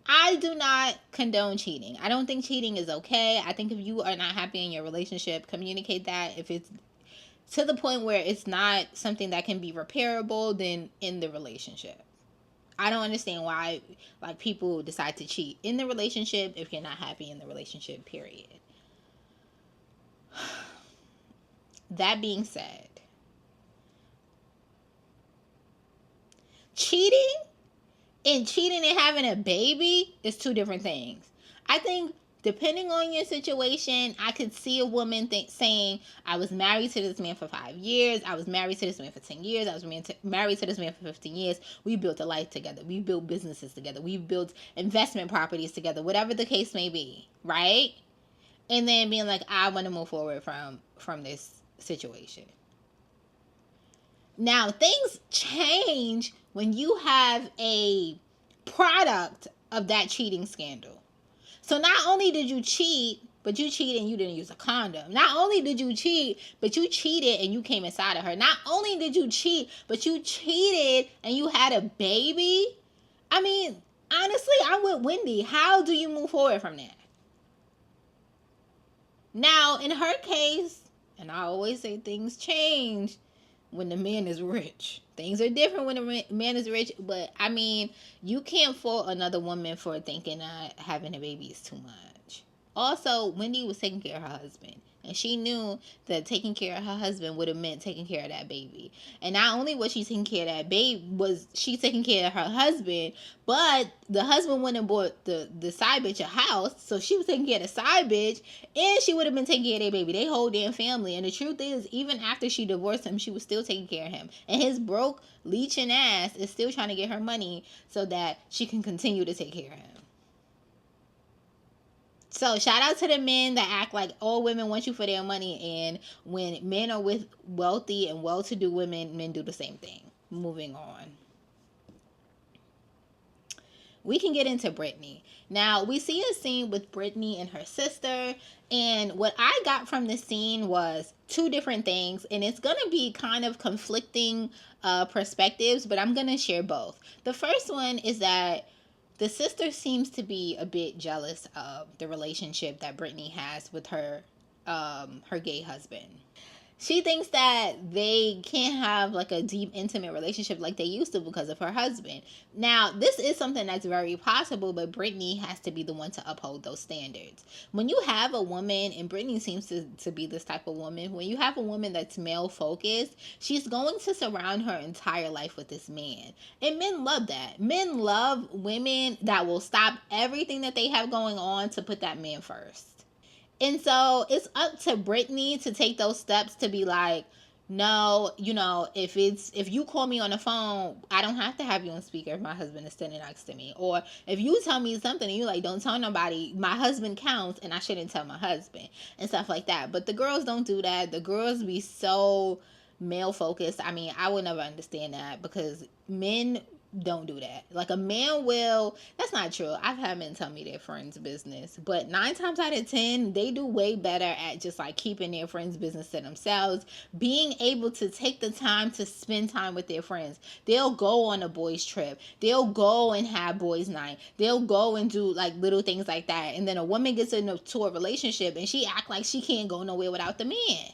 B: I do not condone cheating. I don't think cheating is okay. I think if you are not happy in your relationship, communicate that. If it's to the point where it's not something that can be repairable, then end the relationship. I don't understand why people decide to cheat in the relationship if you're not happy in the relationship, period. That being said, cheating and having a baby is two different things. I think depending on your situation, I could see a woman saying, I was married to this man for 5 years. I was married to this man for 10 years. I was married to this man for 15 years. We built a life together. We built businesses together. We built investment properties together, whatever the case may be, right? And then being like, I want to move forward from this situation. Now, things change when you have a product of that cheating scandal. So not only did you cheat, but you cheated and you didn't use a condom. Not only did you cheat, but you cheated and you came inside of her. Not only did you cheat, but you cheated and you had a baby. I mean, honestly, I'm with Wendy. How do you move forward from that? Now, in her case, and I always say things change when the man is rich. Things are different when the man is rich, but I mean, you can't fault another woman for thinking that having a baby is too much. Also, Wendy was taking care of her husband, and she knew that taking care of her husband would have meant taking care of that baby. And not only was she taking care of that baby, was she taking care of her husband, but the husband went and bought the side bitch a house, so she was taking care of the side bitch, and she would have been taking care of their baby, they whole damn family. And the truth is, even after she divorced him, she was still taking care of him. And his broke, leeching ass is still trying to get her money so that she can continue to take care of him. So shout out to the men that act like all women want you for their money, and when men are with wealthy and well-to-do women, men do the same thing. Moving on. We can get into Brittany. Now, we see a scene with Brittany and her sister, and what I got from the scene was two different things, and it's going to be kind of conflicting perspectives, but I'm going to share both. The first one is that the sister seems to be a bit jealous of the relationship that Brittany has with her gay husband. She thinks that they can't have like a deep, intimate relationship like they used to because of her husband. Now, this is something that's very possible, but Brittany has to be the one to uphold those standards. When you have a woman, and Brittany seems to be this type of woman, when you have a woman that's male-focused, she's going to surround her entire life with this man. And men love that. Men love women that will stop everything that they have going on to put that man first. And so it's up to Brittany to take those steps to be like, no, if you call me on the phone, I don't have to have you on speaker if my husband is standing next to me. Or if you tell me something and you like, don't tell nobody, my husband counts and I shouldn't tell my husband and stuff like that. But the girls don't do that. The girls be so male focused. I mean, I would never understand that because men don't do that. Like a man will, that's not true. I've had men tell me their friends' business, but 9 times out of 10, they do way better at just like keeping their friends' business to themselves, being able to take the time to spend time with their friends. They'll go on a boys' trip. They'll go and have boys' night. They'll go and do like little things like that. And then a woman gets into a relationship and she act like she can't go nowhere without the man.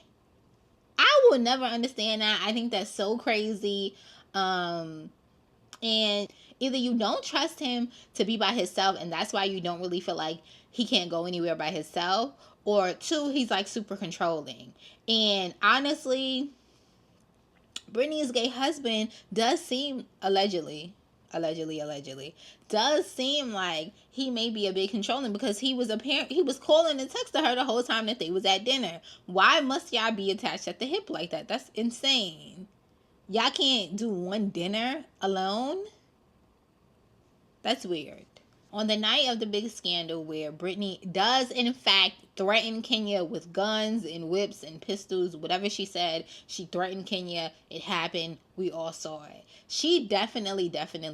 B: I will never understand that. I think that's so crazy. And either you don't trust him to be by himself, and that's why you don't really feel like he can't go anywhere by himself, or two, he's like super controlling. And honestly, Brittany's gay husband does seem allegedly does seem like he may be a bit controlling, because he was calling and texting her the whole time that they was at dinner. Why must y'all be attached at the hip like that? That's insane. Y'all can't do one dinner alone? That's weird. On the night of the big scandal, where Brittany does in fact threaten Kenya with guns and whips and pistols, whatever she said, she threatened Kenya. It happened. We all saw it. She definitely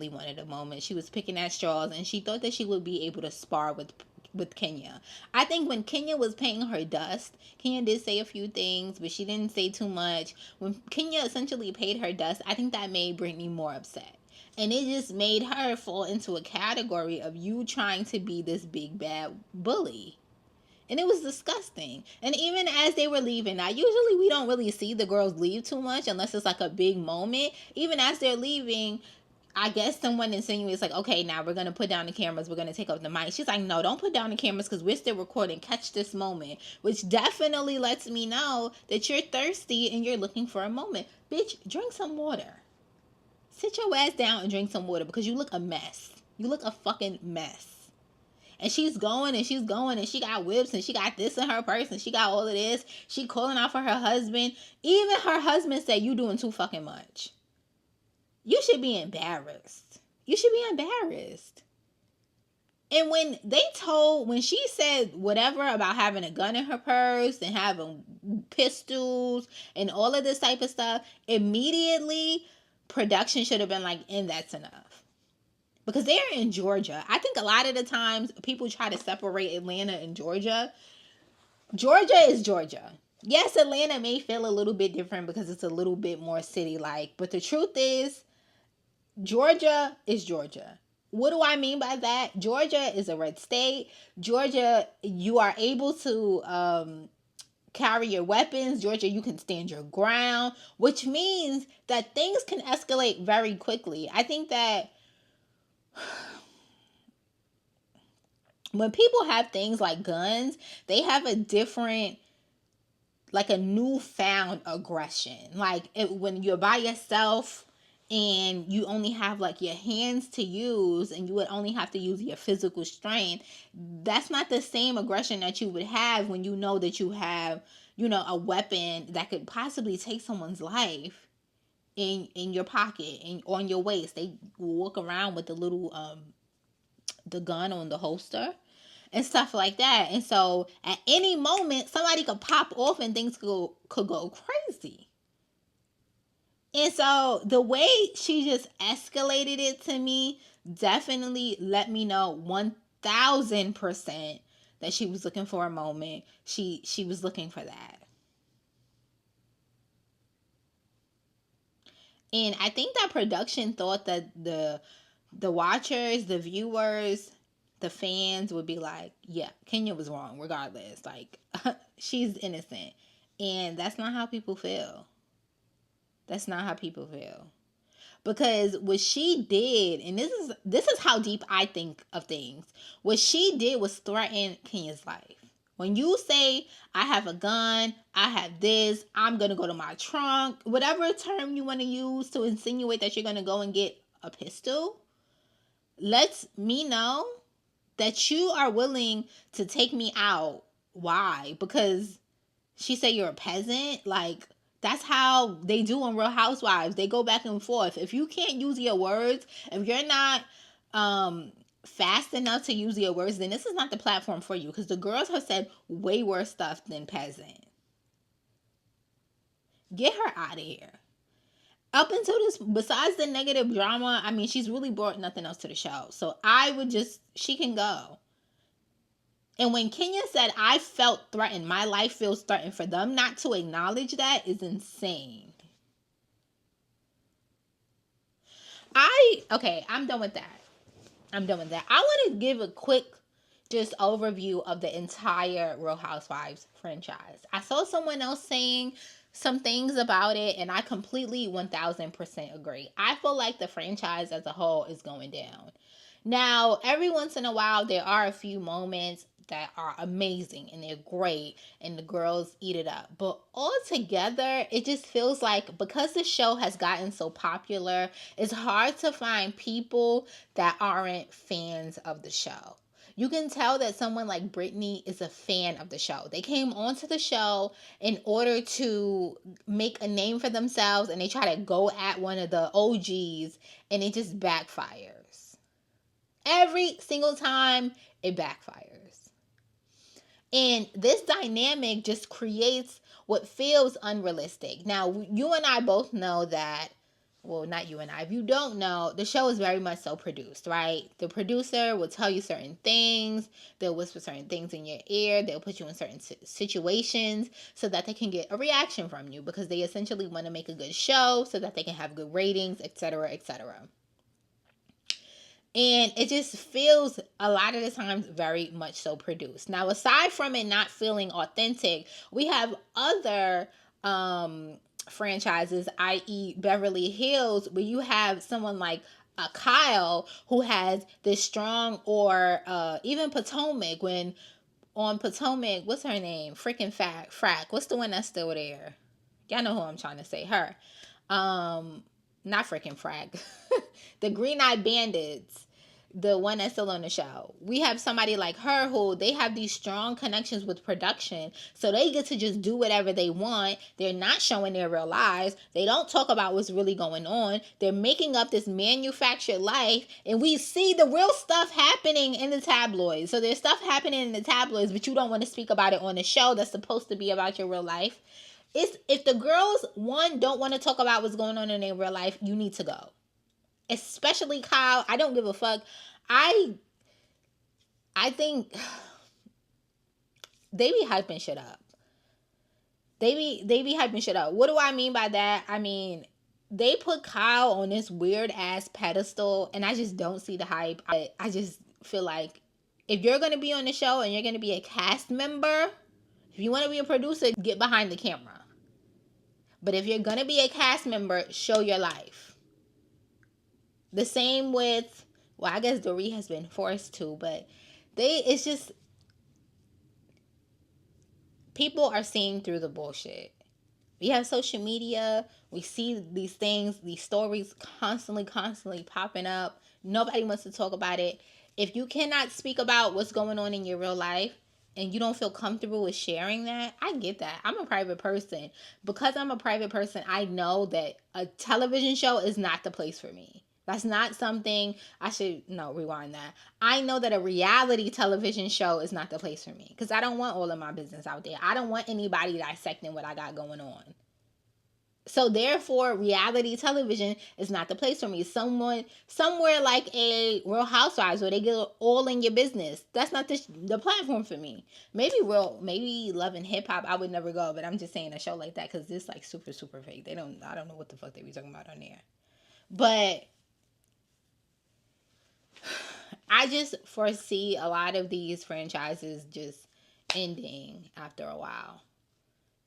B: wanted a moment. She was picking at straws, and she thought that she would be able to spar with Kenya. I think when Kenya was paying her dust, Kenya did say a few things, but she didn't say too much. When Kenya essentially paid her dust, I think that made Brittany more upset. And it just made her fall into a category of you trying to be this big bad bully. And it was disgusting. And even as they were leaving, now usually we don't really see the girls leave too much unless it's like a big moment. Even as they're leaving, I guess someone insinuates like, okay, now we're going to put down the cameras. We're going to take up the mic. She's like, no, don't put down the cameras because we're still recording. Catch this moment. Which definitely lets me know that you're thirsty and you're looking for a moment. Bitch, drink some water. Sit your ass down and drink some water, because you look a mess. You look a fucking mess. And she's going and she got whips and she got this in her purse and she got all of this. She calling out for her husband. Even her husband said, you doing too fucking much. You should be embarrassed. You should be embarrassed. And when she said whatever about having a gun in her purse and having pistols and all of this type of stuff, immediately production should have been like, and that's enough. Because they're in Georgia. I think a lot of the times people try to separate Atlanta and Georgia. Georgia is Georgia. Yes, Atlanta may feel a little bit different because it's a little bit more city-like. But the truth is, Georgia is Georgia. What do I mean by that? Georgia is a red state. Georgia, you are able to carry your weapons. Georgia, you can stand your ground, which means that things can escalate very quickly. I think that when people have things like guns, they have a different, like a newfound aggression. Like when you're by yourself and you only have like your hands to use and you would only have to use your physical strength, that's not the same aggression that you would have when you know that you have, a weapon that could possibly take someone's life in your pocket and on your waist. They walk around with the little the gun on the holster and stuff like that. And so at any moment somebody could pop off and things could go crazy. And so the way she just escalated it to me definitely let me know 1000% that she was looking for a moment. She was looking for that. And I think that production thought that the watchers, the viewers, the fans would be like, yeah, Kenya was wrong regardless. Like, she's innocent. And that's not how people feel. That's not how people feel. Because what she did, and this is how deep I think of things. What she did was threaten Kenya's life. When you say, I have a gun, I have this, I'm going to go to my trunk, whatever term you want to use to insinuate that you're going to go and get a pistol, lets me know that you are willing to take me out. Why? Because she said you're a peasant? Like, that's how they do on Real Housewives. They go back and forth. If you can't use your words, if you're not fast enough to use your words, then this is not the platform for you. Because the girls have said way worse stuff than peasant. Get her out of here. Up until this, besides the negative drama, I mean, she's really brought nothing else to the show. So she can go. And when Kenya said, I felt threatened, my life feels threatened, for them not to acknowledge that is insane. I'm done with that. I want to give a quick just overview of the entire Real Housewives franchise. I saw someone else saying some things about it, and I completely 1000% agree. I feel like the franchise as a whole is going down. Now, every once in a while, there are a few moments that are amazing and they're great and the girls eat it up. But altogether, it just feels like because the show has gotten so popular, it's hard to find people that aren't fans of the show. You can tell that someone like Brittany is a fan of the show. They came onto the show in order to make a name for themselves, and they try to go at one of the OGs, and it just backfires. Every single time, it backfires. And this dynamic just creates what feels unrealistic. Now, you and I both know that, well, not you and I, if you don't know, the show is very much so produced, right? The producer will tell you certain things, they'll whisper certain things in your ear, they'll put you in certain situations so that they can get a reaction from you, because they essentially want to make a good show so that they can have good ratings, etc., etc. And it just feels a lot of the times very much so produced. Now, aside from it not feeling authentic, we have other franchises, i.e. Beverly Hills, where you have someone like Kyle who has this strong, or even Potomac, when on Potomac, what's her name? Freaking Frack. What's the one that's still there? Y'all know who I'm trying to say. Her. Not freaking Frack. The Green Eyed Bandits. The one that's still on the show. We have somebody like her who they have these strong connections with production, so they get to just do whatever they want. They're not showing their real lives. They don't talk about what's really going on. They're making up this manufactured life, and we see the real stuff happening in the tabloids. So there's stuff happening in the tabloids, but you don't want to speak about it on the show that's supposed to be about your real life. If the girls, one, don't want to talk about what's going on in their real life, you need to go. Especially Kyle. I don't give a fuck. I think they be hyping shit up. They be hyping shit up. What do I mean by that? I mean, they put Kyle on this weird ass pedestal, and I just don't see the hype. I just feel like if you're going to be on the show and you're going to be a cast member, if you want to be a producer, get behind the camera. But if you're going to be a cast member, show your life. The same with, well, I guess Dorit has been forced to, but it's just, people are seeing through the bullshit. We have social media. We see these things, these stories constantly popping up. Nobody wants to talk about it. If you cannot speak about what's going on in your real life and you don't feel comfortable with sharing that, I get that. I'm a private person. Because I'm a private person, I know that a television show is not the place for me. That's not something rewind that. I know that a reality television show is not the place for me, because I don't want all of my business out there. I don't want anybody dissecting what I got going on. So therefore, reality television is not the place for me. Somewhere like a Real Housewives, where they get all in your business. That's not the platform for me. Maybe Love and Hip Hop, I would never go, but I'm just saying a show like that because it's like super fake. I don't know what the fuck they be talking about on there. But I just foresee a lot of these franchises just ending after a while.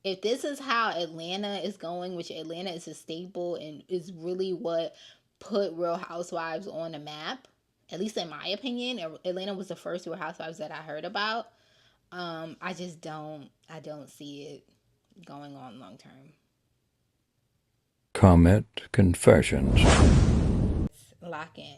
B: If this is how Atlanta is going, which Atlanta is a staple and is really what put Real Housewives on the map, at least in my opinion, Atlanta was the first Real Housewives that I heard about. I don't see it going on long term.
A: Comment Confessions.
B: Lock in.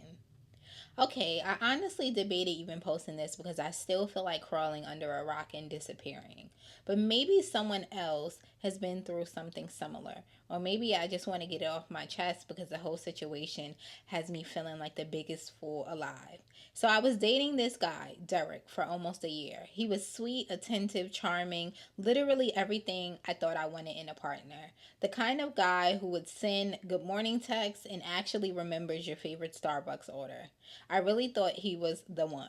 B: Okay, I honestly debated even posting this because I still feel like crawling under a rock and disappearing. But maybe someone else has been through something similar. Or maybe I just want to get it off my chest because the whole situation has me feeling like the biggest fool alive. So I was dating this guy, Derek, for almost a year. He was sweet, attentive, charming, literally everything I thought I wanted in a partner. The kind of guy who would send good morning texts and actually remembers your favorite Starbucks order. I really thought he was the one.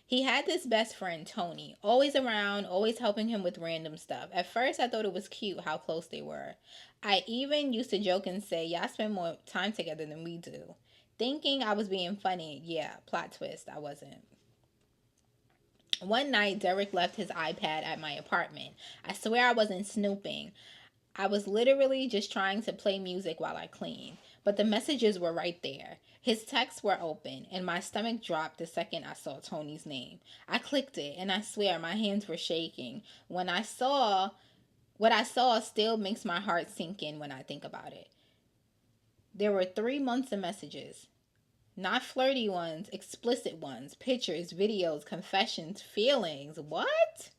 B: He had this best friend, Tony, always around, always helping him with random stuff. At first, I thought it was cute how close they were. I even used to joke and say, y'all spend more time together than we do. Thinking I was being funny. Yeah, plot twist, I wasn't. One night, Derek left his iPad at my apartment. I swear I wasn't snooping. I was literally just trying to play music while I cleaned, but the messages were right there. His texts were open, and my stomach dropped the second I saw Tony's name. I clicked it, and I swear my hands were shaking. What I saw still makes my heart sink in when I think about it. There were 3 months of messages. Not flirty ones, explicit ones, pictures, videos, confessions, feelings. What?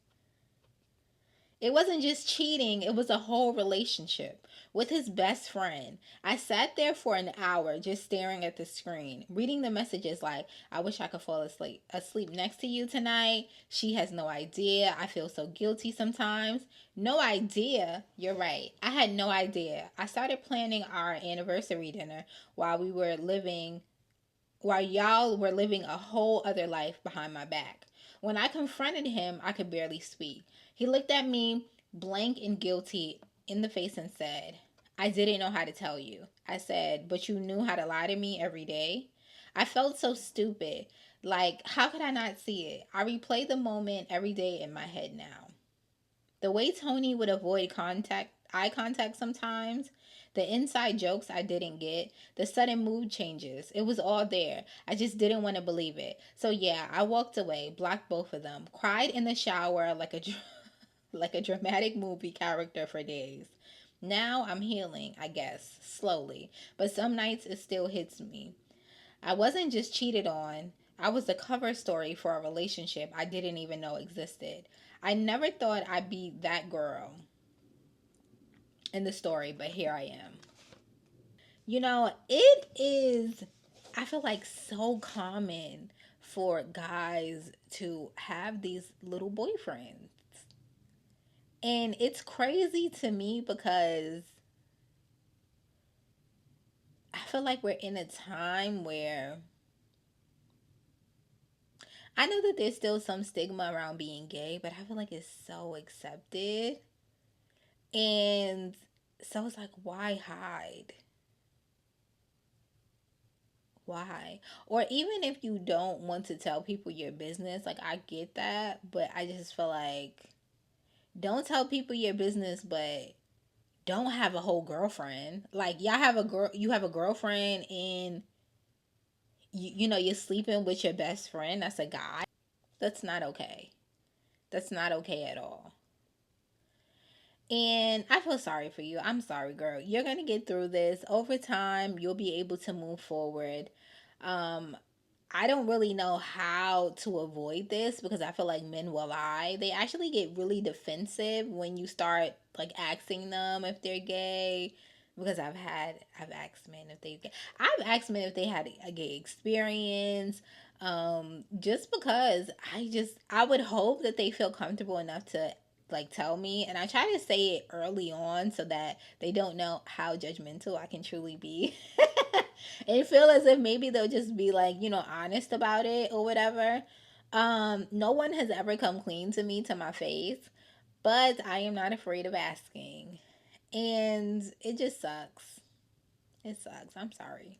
B: It wasn't just cheating, it was a whole relationship with his best friend. I sat there for an hour just staring at the screen, reading the messages like, I wish I could fall asleep next to you tonight. She has no idea. I feel so guilty sometimes. No idea. You're right. I had no idea. I started planning our anniversary dinner while y'all were living a whole other life behind my back. When I confronted him, I could barely speak. He looked at me, blank and guilty, in the face and said, I didn't know how to tell you. I said, but you knew how to lie to me every day? I felt so stupid. Like, how could I not see it? I replay the moment every day in my head now. The way Tony would avoid eye contact sometimes, the inside jokes I didn't get, the sudden mood changes, it was all there. I just didn't want to believe it. So yeah, I walked away, blocked both of them, cried in the shower like a dramatic movie character for days. Now I'm healing, I guess, slowly, but some nights it still hits me. I wasn't just cheated on. I was the cover story for a relationship I didn't even know existed. I never thought I'd be that girl in the story, but here I am. You know, it is, I feel like, so common for guys to have these little boyfriends. And it's crazy to me because I feel like we're in a time where I know that there's still some stigma around being gay, but I feel like it's so accepted. And so it's like, why hide? Why? Or even if you don't want to tell people your business, like, I get that, but I just feel like, don't tell people your business, but don't have a whole girlfriend. Like, you have a girlfriend, and you're sleeping with your best friend that's a guy. That's not okay. That's not okay at all. And I feel sorry for you. I'm sorry, girl. You're going to get through this. Over time, you'll be able to move forward. I don't really know how to avoid this because I feel like men will lie. They actually get really defensive when you start, like, asking them if they're gay. Because I've asked men if they had a gay experience. Just because I would hope that they feel comfortable enough to, like, tell me, and I try to say it early on so that they don't know how judgmental I can truly be. And feel as if maybe they'll just be, like, honest about it or whatever. No one has ever come clean to me to my face, but I am not afraid of asking. And it just sucks. It sucks. I'm sorry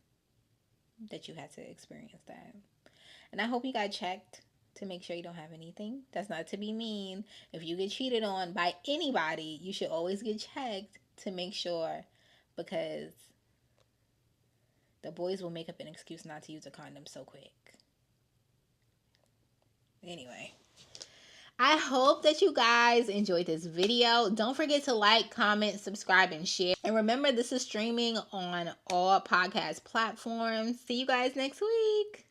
B: that you had to experience that. And I hope you got checked to make sure you don't have anything. That's not to be mean. If you get cheated on by anybody, you should always get checked to make sure, because the boys will make up an excuse not to use a condom so quick. Anyway, I hope that you guys enjoyed this video. Don't forget to like, comment, subscribe, and share. And remember, this is streaming on all podcast platforms. See you guys next week.